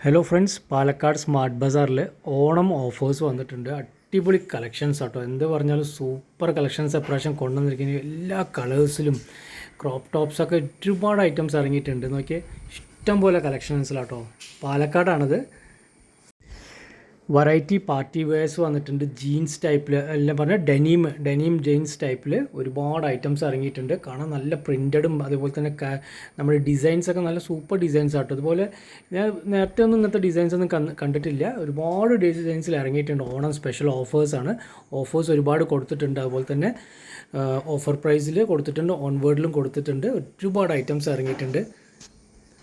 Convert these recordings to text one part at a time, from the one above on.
Hello friends, Palakkad smart ബസാറിൽ Onam offers വന്നിട്ടുണ്ട്. അടിപൊളി കളക്ഷൻസ് ആട്ടോ. എന്ത് പറഞ്ഞാലും സൂപ്പർ കളക്ഷൻസ് ഇപ്രാവശ്യം കൊണ്ടുവന്നിരിക്കുന്നത്. എല്ലാ കളേഴ്സിലും ക്രോപ്പ് ടോപ്സൊക്കെ ഒരുപാട് ഐറ്റംസ് ഇറങ്ങിയിട്ടുണ്ട്. നോക്കിയേ, ഇഷ്ടം പോലെ കളക്ഷൻസിലാട്ടോ. പാലക്കാടാണിത്. വെറൈറ്റി പാർട്ടി വെയർസ് വന്നിട്ടുണ്ട്. ജീൻസ് ടൈപ്പിൽ എല്ലാം പറഞ്ഞാൽ ഡെനീം ജീൻസ് ടൈപ്പിൽ ഒരുപാട് ഐറ്റംസ് ഇറങ്ങിയിട്ടുണ്ട്. കാണാൻ നല്ല പ്രിൻറ്റഡും അതുപോലെ തന്നെ നമ്മുടെ ഡിസൈൻസൊക്കെ നല്ല സൂപ്പർ ഡിസൈൻസ് ആട്ടോ. അതുപോലെ ഞാൻ നേരത്തെ ഒന്നും ഇങ്ങനത്തെ ഡിസൈൻസ് ഒന്നും കണ്ടിട്ടില്ല. ഒരുപാട് ഡിസൈൻസിൽ ഇറങ്ങിയിട്ടുണ്ട്. ഓണം സ്പെഷ്യൽ ഓഫേഴ്സാണ്. ഓഫേഴ്സ് ഒരുപാട് കൊടുത്തിട്ടുണ്ട്. അതുപോലെ തന്നെ ഓഫർ പ്രൈസിൽ കൊടുത്തിട്ടുണ്ട്, ഓൺവേർഡിലും കൊടുത്തിട്ടുണ്ട്. ഒരുപാട് ഐറ്റംസ് ഇറങ്ങിയിട്ടുണ്ട്.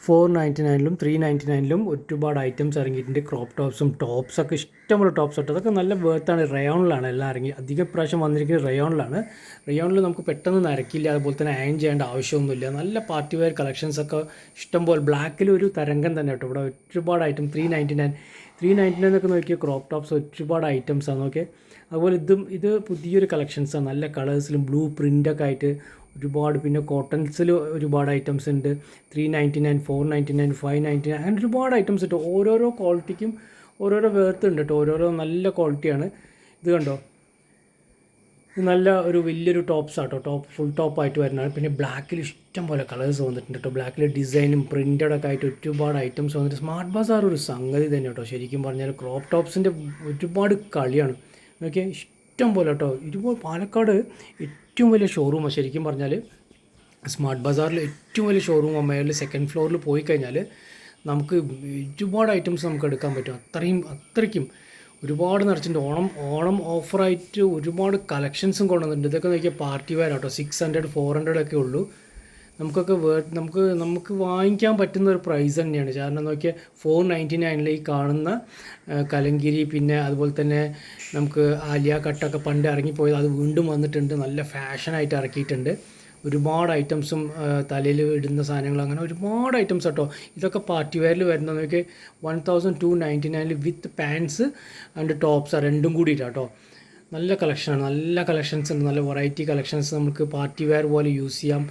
499 399 ഒരുപാട് ഐറ്റംസ് ഇറങ്ങിയിട്ടുണ്ട്. ക്രോപ്പ് ടോപ്സും ടോപ്സൊക്കെ ഇഷ്ടംപോലെ ടോപ്സ് ഇട്ട് അതൊക്കെ നല്ല വേർത്താണ്. റയോണിലാണ് എല്ലാം ഇറങ്ങി. അധികം പ്രാവശ്യം വന്നിരിക്കുന്നത് റയോണിലാണ്. റയോണിൽ നമുക്ക് പെട്ടെന്ന് നരക്കില്ല, അതുപോലെ തന്നെ അയൺ ചെയ്യേണ്ട ആവശ്യമൊന്നുമില്ല. നല്ല പാർട്ടി വെയർ കളക്ഷൻസൊക്കെ ഇഷ്ടംപോലെ. ബ്ലാക്കിൽ ഒരു തരംഗം തന്നെ കേട്ടോ. ഇവിടെ ഒരുപാട് ഐറ്റം 399 ഒക്കെ നോക്കിയാൽ ക്രോപ്പ് ടോപ്സ് ഒരുപാട് ഐറ്റംസാണ്. നോക്കിയാൽ അതുപോലെ ഇത് പുതിയൊരു കളക്ഷൻസാണ്. നല്ല കളേഴ്സിലും ബ്ലൂ പ്രിൻ്റൊക്കെ ആയിട്ട് ഒരുപാട്. പിന്നെ കോട്ടൺസിൽ ഒരുപാട് ഐറ്റംസ് ഉണ്ട്. 399 499 599 അങ്ങനെ ഒരുപാട് ഐറ്റംസ് ഉണ്ട്. ഓരോരോ ക്വാളിറ്റിക്കും ഓരോരോ വേർത്ത് ഉണ്ട് കേട്ടോ. ഓരോരോ നല്ല ക്വാളിറ്റിയാണ്. ഇത് കണ്ടോ, ഇത് നല്ല ഒരു വലിയൊരു ടോപ്സ് ആട്ടോ. ഫുൾ ടോപ്പായിട്ട് വരുന്നതാണ്. പിന്നെ ബ്ലാക്കിൽ ഇഷ്ടം പോലെ കളേഴ്സ് വന്നിട്ടുണ്ട് കേട്ടോ. ബ്ലാക്കിൽ ഡിസൈനും പ്രിൻ്റഡൊക്കെ ആയിട്ട് ഒരുപാട് ഐറ്റംസ് വന്നിട്ട് സ്മാർട്ട് ബസാർ ഒരു സംഗതി തന്നെ കേട്ടോ. ശരിക്കും പറഞ്ഞാൽ ക്രോപ്പ് ടോപ്സിൻ്റെ ഒരുപാട് കളിയാണ്. നോക്കിയാൽ ഇഷ്ടം പോലെ കേട്ടോ. ഇതുപോലെ പാലക്കാട് ഏറ്റവും വലിയ ഷോറൂമാണ് ശരിക്കും പറഞ്ഞാൽ. സ്മാർട്ട് ബസാറിൽ ഏറ്റവും വലിയ ഷോറൂം മേളിൽ സെക്കൻഡ് ഫ്ലോറിൽ പോയി കഴിഞ്ഞാൽ നമുക്ക് ഒരുപാട് ഐറ്റംസ് നമുക്ക് എടുക്കാൻ പറ്റും. അത്രയ്ക്കും ഒരുപാട് നിറച്ചിട്ടുണ്ട്. ഓണം ഓഫറായിട്ട് ഒരുപാട് കളക്ഷൻസും കൊണ്ടുവന്നിട്ടുണ്ട്. ഇതൊക്കെ നോക്കിയാൽ പാർട്ടി വെയർ ആട്ടോ. 600 400 ഒക്കെ ഉള്ളൂ. നമുക്ക് വാങ്ങിക്കാൻ പറ്റുന്ന ഒരു പ്രൈസ് തന്നെയാണ്. കാരണം നോക്കിയാൽ 499 ഈ കാണുന്ന കലങ്കിരി, പിന്നെ അതുപോലെ തന്നെ നമുക്ക് ആലിയ കട്ടൊക്കെ പണ്ട് ഇറങ്ങിപ്പോയത് അത് വീണ്ടും വന്നിട്ടുണ്ട്. നല്ല ഫാഷനായിട്ട് ഇറക്കിയിട്ടുണ്ട്. ഒരുപാട് ഐറ്റംസും തലയിൽ ഇടുന്ന സാധനങ്ങൾ, അങ്ങനെ ഒരുപാട് ഐറ്റംസ് കേട്ടോ. ഇതൊക്കെ പാർട്ടി വെയറിൽ വരുന്നത് നോക്കി 1299 വിത്ത് പാൻസ് ആൻഡ് ടോപ്സ് രണ്ടും കൂടിയിട്ടാട്ടോ. നല്ല കളക്ഷനാണ്. നല്ല കളക്ഷൻസ് ഉണ്ട്. നല്ല വെറൈറ്റി കളക്ഷൻസ് നമുക്ക് പാർട്ടി വെയർ പോലെ യൂസ് ചെയ്യാം.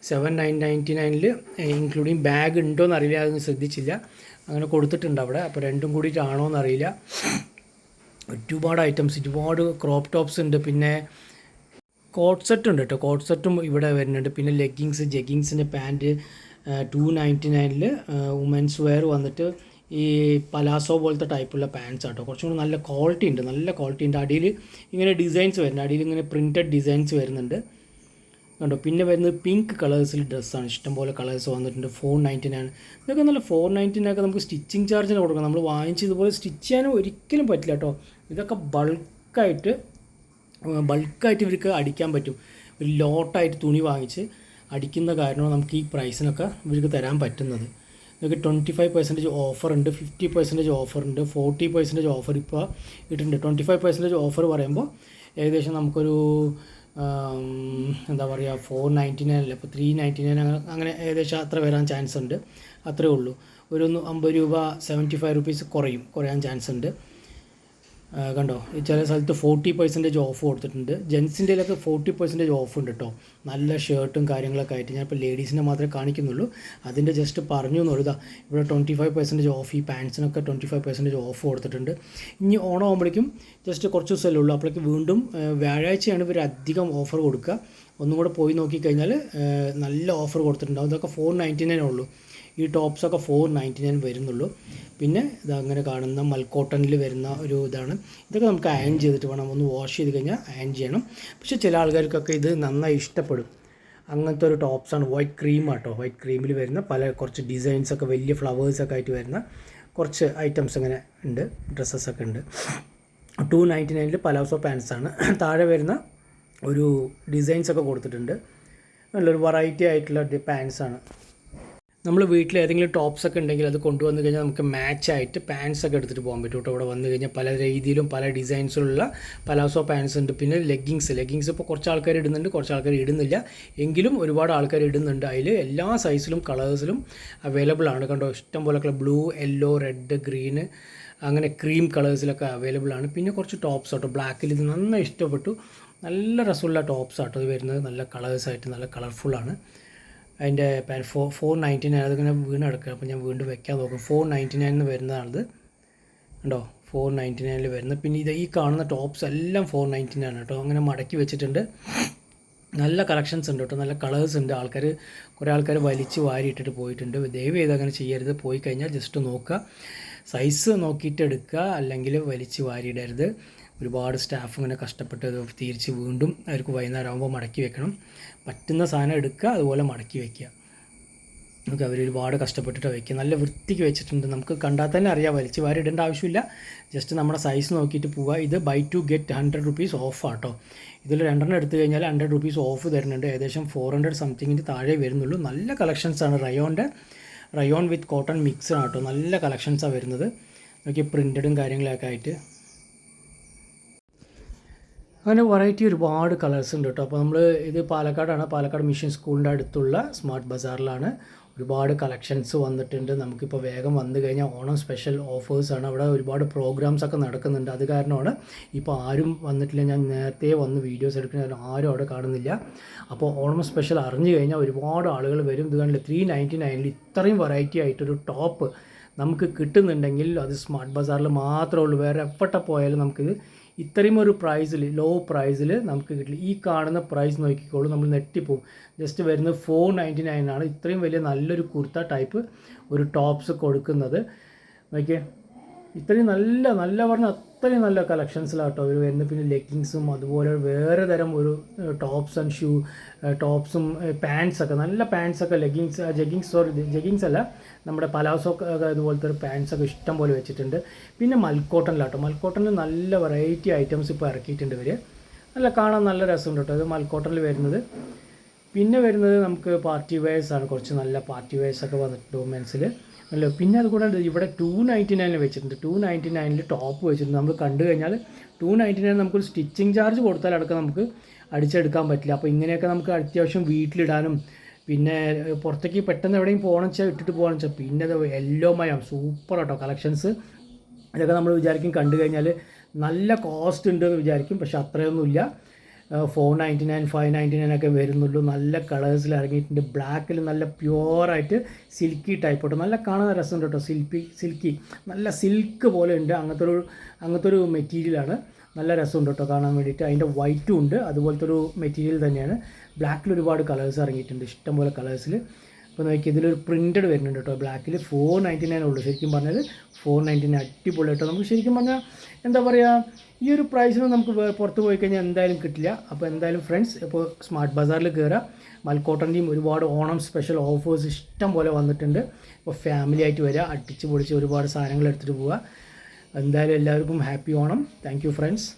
799 ഇൻക്ലൂഡിങ് ബാഗ് ഉണ്ടോയെന്ന് അറിയില്ല, അതൊന്നും ശ്രദ്ധിച്ചില്ല. അങ്ങനെ കൊടുത്തിട്ടുണ്ട് അവിടെ. അപ്പോൾ രണ്ടും കൂടിയിട്ടാണോ എന്നറിയില്ല. ഒരുപാട് ഐറ്റംസ്, ഒരുപാട് ക്രോപ്പ് ടോപ്സ് ഉണ്ട്. പിന്നെ കോട്ട് സെറ്റ് ഉണ്ട് കേട്ടോ. കോട്ട് സെറ്റും ഇവിടെ വരുന്നുണ്ട്. പിന്നെ ജഗ്ഗിങ്സിൻ്റെ പാൻറ്റ് 299 വുമൻസ് വെയർ വന്നിട്ട് ഈ പലാസോ പോലത്തെ ടൈപ്പുള്ള പാൻസ് ആട്ടോ. കുറച്ചും കൂടി നല്ല ക്വാളിറ്റി ഉണ്ട്. അടിയിൽ ഇങ്ങനെ ഡിസൈൻസ് വരുന്നുണ്ട്. അടിയിൽ ഇങ്ങനെ പ്രിൻറ്റഡ് ഡിസൈൻസ് വരുന്നുണ്ട് കണ്ടോ. പിന്നെ വരുന്നത് പിങ്ക് കളേഴ്സിൽ ഡ്രസ്സാണ്. ഇഷ്ടംപോലെ കളേഴ്സ് വന്നിട്ടുണ്ട്. 499 ഇതൊക്കെ നല്ല 499 ഒക്കെ നമുക്ക് സ്റ്റിച്ചിങ് ചാർജിന് കൊടുക്കണം. നമ്മൾ വാങ്ങിച്ച് ഇതുപോലെ സ്റ്റിച്ച് ചെയ്യാനും ഒരിക്കലും പറ്റില്ല കേട്ടോ. ഇതൊക്കെ ബൾക്കായിട്ട് ഇവർക്ക് അടിക്കാൻ പറ്റും. ഒരു ലോട്ടായിട്ട് തുണി വാങ്ങിച്ച് അടിക്കുന്ന കാരണമാണ് നമുക്ക് ഈ പ്രൈസിനൊക്കെ ഇവർക്ക് തരാൻ പറ്റുന്നത്. ഇതൊക്കെ 25% ഓഫറുണ്ട്, 50% ഓഫറുണ്ട്, 40% ഓഫർ ഇപ്പോൾ ഇട്ടിട്ടുണ്ട്. 25% ഓഫർ പറയുമ്പോൾ ഏകദേശം നമുക്കൊരു എന്താ പറയുക 499 അല്ല, ഇപ്പോൾ 399 അങ്ങനെ ഏകദേശം അത്ര വരാൻ ചാൻസ് ഉണ്ട്. അത്രയേ ഉള്ളൂ. ഒരു 50 രൂപ 75 റുപ്പീസ് കുറയാൻ ചാൻസ് ഉണ്ട്. കണ്ടോ, ചില സ്ഥലത്ത് 40% ഓഫ് കൊടുത്തിട്ടുണ്ട്. ജെൻസിൻ്റെയിലൊക്കെ 40% ഓഫ് ഉണ്ട് കേട്ടോ. നല്ല ഷർട്ടും കാര്യങ്ങളൊക്കെ ആയിട്ട്. ഞാനിപ്പോൾ ലേഡീസിൻ്റെ മാത്രമേ കാണിക്കുന്നുള്ളൂ. അതിൻ്റെ ജസ്റ്റ് പറഞ്ഞു എന്നുള്ളതാ. ഇവിടെ 25% ഓഫ്, ഈ പാൻസിനൊക്കെ 25% ഓഫ് കൊടുത്തിട്ടുണ്ട്. ഇനി ഓണം ആകുമ്പോഴേക്കും ജസ്റ്റ് കുറച്ച് ദിവസമല്ലേ ഉള്ളൂ. അപ്പോഴേക്കും വീണ്ടും വ്യാഴാഴ്ചയാണ് ഇവർ അധികം ഓഫർ കൊടുക്കുക. ഒന്നും കൂടെ പോയി നോക്കിക്കഴിഞ്ഞാൽ നല്ല ഓഫർ കൊടുത്തിട്ടുണ്ടാവും. ഇതൊക്കെ 499 ഉള്ളൂ. ഈ ടോപ്സൊക്കെ 499 വരുന്നുള്ളൂ. പിന്നെ ഇതങ്ങനെ കാണുന്ന മൽക്കോട്ടണിൽ വരുന്ന ഒരു ഇതാണ്. ഇതൊക്കെ നമുക്ക് അയൺ ചെയ്തിട്ട് വേണം, ഒന്ന് വാഷ് ചെയ്ത് കഴിഞ്ഞാൽ അയൺ ചെയ്യണം. പക്ഷേ ചില ആൾക്കാർക്കൊക്കെ ഇത് നന്നായി ഇഷ്ടപ്പെടും. അങ്ങനത്തെ ഒരു ടോപ്സാണ്. വൈറ്റ് ക്രീം ആട്ടോ. വൈറ്റ് ക്രീമിൽ വരുന്ന കുറച്ച് ഡിസൈൻസൊക്കെ വലിയ ഫ്ലവേഴ്സൊക്കെ ആയിട്ട് വരുന്ന കുറച്ച് ഐറ്റംസ് അങ്ങനെ ഉണ്ട്. ഡ്രസ്സസ്സൊക്കെ ഉണ്ട്. 299 പലാസോ പാൻസാണ്. താഴെ വരുന്ന ഒരു ഡിസൈൻസൊക്കെ കൊടുത്തിട്ടുണ്ട്. നല്ലൊരു വെറൈറ്റി ആയിട്ടുള്ള പാൻസാണ്. നമ്മൾ വീട്ടിൽ ഏതെങ്കിലും ടോപ്സൊക്കെ ഉണ്ടെങ്കിൽ അത് കൊണ്ടുവന്ന് കഴിഞ്ഞാൽ നമുക്ക് മാച്ചായിട്ട് പാൻസൊക്കെ എടുത്തിട്ട് പോകാൻ പറ്റും കേട്ടോ. ഇവിടെ വന്നു കഴിഞ്ഞാൽ പല രീതിയിലും പല ഡിസൈൻസിലുള്ള പലാസോ പാൻസ് ഉണ്ട്. പിന്നെ ലെഗിങ്സ് ഇപ്പോൾ കുറച്ച് ആൾക്കാർ ഇടുന്നുണ്ട്, കുറച്ച് ആൾക്കാർ ഇടുന്നില്ല. എങ്കിലും ഒരുപാട് ആൾക്കാർ ഇടുന്നുണ്ട്. അതിൽ എല്ലാ സൈസിലും കളേഴ്സിലും അവൈലബിൾ ആണ് കണ്ടോ. ഇഷ്ടം പോലെ ബ്ലൂ, യെല്ലോ, റെഡ്, ഗ്രീന് അങ്ങനെ ക്രീം കളേഴ്സിലൊക്കെ അവൈലബിൾ ആണ്. പിന്നെ കുറച്ച് ടോപ്സ് കേട്ടോ. ബ്ലാക്കിൽ ഇത് നന്നായി ഇഷ്ടപ്പെട്ടു. നല്ല രസമുള്ള ടോപ്സ് ആട്ടോ ഇത് വരുന്നത്. നല്ല കളേഴ്സായിട്ട് നല്ല കളർഫുള്ളാണ്. അതിൻ്റെ 499 അതിങ്ങനെ വീണ് കിടക്കുക. അപ്പോൾ ഞാൻ വീണ്ടും വെക്കാൻ നോക്കും. 499 വരുന്നതാണിത് ഉണ്ടോ, 499 വരുന്നത്. പിന്നെ ഇത് ഈ കാണുന്ന ടോപ്സ് എല്ലാം 499 കേട്ടോ. അങ്ങനെ മടക്കി വെച്ചിട്ടുണ്ട്. നല്ല കളക്ഷൻസ് ഉണ്ട് കേട്ടോ, നല്ല കളേഴ്സ് ഉണ്ട്. കുറേ ആൾക്കാർ വലിച്ച് വാരിയിട്ടിട്ട് പോയിട്ടുണ്ട്. ദയവ് ചെയ്ത് അങ്ങനെ ചെയ്യരുത്. പോയി കഴിഞ്ഞാൽ ജസ്റ്റ് നോക്കുക, സൈസ് നോക്കിയിട്ട് എടുക്കുക, അല്ലെങ്കിൽ വലിച്ച് വാരിയിടരുത്. ഒരുപാട് സ്റ്റാഫ് ഇങ്ങനെ കഷ്ടപ്പെട്ട് തിരിച്ച് വീണ്ടും അവർക്ക് വൈകുന്നേരം ആകുമ്പോൾ മടക്കി വെക്കണം. പറ്റുന്ന സാധനം എടുക്കുക, അതുപോലെ മടക്കി വയ്ക്കുക. നമുക്ക് അവർ ഒരുപാട് കഷ്ടപ്പെട്ടിട്ട് വയ്ക്കുക. നല്ല വൃത്തിക്ക് വെച്ചിട്ടുണ്ട്. നമുക്ക് കണ്ടാൽ തന്നെ അറിയാം, വലിച്ച് വാരി ഇടേണ്ട ആവശ്യമില്ല. ജസ്റ്റ് നമ്മുടെ സൈസ് നോക്കിയിട്ട് പോവുക. ഇത് buy two get 100 rupees off auto. ഇതിൽ 2 എടുത്തു കഴിഞ്ഞാൽ 100 rupees ഓഫ് തരുന്നുണ്ട്. ഏകദേശം 400 സംതിങ്ങിന് താഴെ വരുന്നുള്ളൂ. നല്ല കളക്ഷൻസാണ്. റയോൺ വിത്ത് കോട്ടൺ മിക്സ് ആണ് കേട്ടോ. നല്ല കളക്ഷൻസാണ് വരുന്നത്. നോക്കി പ്രിൻറ്റഡും കാര്യങ്ങളൊക്കെ ആയിട്ട് അങ്ങനെ വെറൈറ്റി ഒരുപാട് കളേഴ്സ് ഉണ്ട് കേട്ടോ. അപ്പോൾ നമ്മൾ ഇത് പാലക്കാടാണ്, പാലക്കാട് മിഷൻ സ്കൂളിൻ്റെ അടുത്തുള്ള സ്മാർട്ട് ബസാറിലാണ്. ഒരുപാട് കളക്ഷൻസ് വന്നിട്ടുണ്ട്. നമുക്കിപ്പോൾ വേഗം വന്നു കഴിഞ്ഞാൽ ഓണം സ്പെഷ്യൽ ഓഫേഴ്സാണ്. അവിടെ ഒരുപാട് പ്രോഗ്രാംസൊക്കെ നടക്കുന്നുണ്ട്. അത് കാരണമാണ് ഇപ്പോൾ ആരും വന്നിട്ടില്ല. ഞാൻ നേരത്തെ വന്ന് വീഡിയോസ് എടുക്കുന്ന ആരും അവിടെ കാണുന്നില്ല. അപ്പോൾ ഓണം സ്പെഷ്യൽ അറിഞ്ഞു കഴിഞ്ഞാൽ ഒരുപാട് ആളുകൾ വരും. ഇത് കണ്ടില്ല, 399 ഇത്രയും വെറൈറ്റി ആയിട്ടൊരു ടോപ്പ് നമുക്ക് കിട്ടുന്നുണ്ടെങ്കിൽ അത് സ്മാർട്ട് ബസാറിൽ മാത്രമേ ഉള്ളൂ. വേറെ എവിടെ പോയാലും നമുക്കിത് ഇത്രയും ഒരു പ്രൈസിൽ, ലോ പ്രൈസിൽ നമുക്ക് കിട്ടില്ല. ഈ കാണുന്ന പ്രൈസ് നോക്കിക്കോളൂ, നമ്മൾ നെറ്റിപ്പോവും. ജസ്റ്റ് വരുന്നത് 499 ആണ്. ഇത്രയും വലിയ നല്ലൊരു കുർത്ത ടൈപ്പ് ഒരു ടോപ്സ് കൊടുക്കുന്നത്. നോക്കിയേ, ഇത്രയും നല്ല പറഞ്ഞാൽ അത്രയും നല്ല കളക്ഷൻസിലാട്ടോ അവർ വരുന്നത്. പിന്നെ ലെഗിങ്സും അതുപോലെ വേറെ തരം ഒരു ടോപ്സും പാൻസൊക്കെ, നല്ല പാൻസൊക്കെ, ജെഗിങ്സ് അല്ല, നമ്മുടെ പലാസോ അതുപോലത്തെ ഒരു പാൻസൊക്കെ ഇഷ്ടം പോലെ വെച്ചിട്ടുണ്ട്. പിന്നെ മൽക്കോട്ടനിൽ നല്ല വെറൈറ്റി ഐറ്റംസ് ഇപ്പോൾ ഇറക്കിയിട്ടുണ്ട് ഇവർ. നല്ല കാണാൻ നല്ല രസമുണ്ട് കേട്ടോ. ഇത് മൽക്കോട്ടനിൽ വരുന്നത്. പിന്നെ വരുന്നത് നമുക്ക് പാർട്ടി വെയേഴ്സാണ്. കുറച്ച് നല്ല പാർട്ടി വെയേഴ്സൊക്കെ വന്നിട്ടുണ്ട് വുമൻസിൽ. അല്ല, പിന്നെ അതുകൂടാണ്ട് ഇവിടെ 299 വെച്ചിട്ടുണ്ട്. 299 ടോപ്പ് വെച്ചിട്ടുണ്ട്. നമ്മൾ കണ്ടു കഴിഞ്ഞാൽ 299 നമുക്കൊരു സ്റ്റിച്ചിങ് ചാർജ് കൊടുത്താൽ അടക്കം നമുക്ക് അടിച്ചെടുക്കാൻ പറ്റില്ല. അപ്പോൾ ഇങ്ങനെയൊക്കെ നമുക്ക് അത്യാവശ്യം വീട്ടിലിടാനും പിന്നെ പുറത്തേക്ക് പെട്ടെന്ന് എവിടെയും പോകണം വെച്ചാൽ ഇട്ടിട്ട് പോകണം വെച്ചാൽ. പിന്നെ അത് യെല്ലോ മയം സൂപ്പർ കേട്ടോ കളക്ഷൻസ്. ഇതൊക്കെ നമ്മൾ വിചാരിക്കും കണ്ടു കഴിഞ്ഞാൽ നല്ല കോസ്റ്റ് ഉണ്ടെന്ന് വിചാരിക്കും, പക്ഷെ അത്രയൊന്നുമില്ല. 499 599 ഒക്കെ വരുന്നുള്ളൂ. നല്ല കളേഴ്സിൽ ഇറങ്ങിയിട്ടുണ്ട്. ബ്ലാക്കിൽ നല്ല പ്യുവറായിട്ട് സിൽക്കി ടൈപ്പ് കേട്ടോ. നല്ല കാണാൻ രസമുണ്ട് കേട്ടോ. സിൽക്കി നല്ല സിൽക്ക് പോലെ ഉണ്ട്. അങ്ങനത്തെ ഒരു മെറ്റീരിയലാണ്. നല്ല രസമുണ്ട് കേട്ടോ കാണാൻ വേണ്ടിയിട്ട്. അതിൻ്റെ വൈറ്റും ഉണ്ട്, അതുപോലത്തെ ഒരു മെറ്റീരിയൽ തന്നെയാണ്. ബ്ലാക്കിൽ ഒരുപാട് കളേഴ്സ് ഇറങ്ങിയിട്ടുണ്ട്, ഇഷ്ടംപോലെ കളേഴ്സിൽ. ഇപ്പോൾ നോക്കി, ഇതിലൊരു പ്രിൻറ്റഡ് വരുന്നുണ്ട് കേട്ടോ. ബ്ലാക്കിൽ 499 ഉള്ളൂ. ശരിക്കും പറഞ്ഞാൽ 499 അടിപൊളി കേട്ടോ. നമുക്ക് ശരിക്കും പറഞ്ഞാൽ എന്താ പറയുക, ഈ ഒരു പ്രൈസിന് നമുക്ക് പുറത്ത് പോയി കഴിഞ്ഞാൽ എന്തായാലും കിട്ടില്ല. അപ്പോൾ എന്തായാലും ഫ്രണ്ട്സ്, ഇപ്പോൾ സ്മാർട്ട് ബസാറിൽ കയറുക. മൽക്കോട്ടൻ്റെയും ഒരുപാട് ഓണം സ്പെഷ്യൽ ഓഫേഴ്സ് ഇഷ്ടം പോലെ വന്നിട്ടുണ്ട്. ഇപ്പോൾ ഫാമിലി ആയിട്ട് വരിക, അടിച്ച് പൊളിച്ച് ഒരുപാട് സാധനങ്ങൾ എടുത്തിട്ട് പോവുക. എന്തായാലും എല്ലാവർക്കും happy Onam. Thank you friends.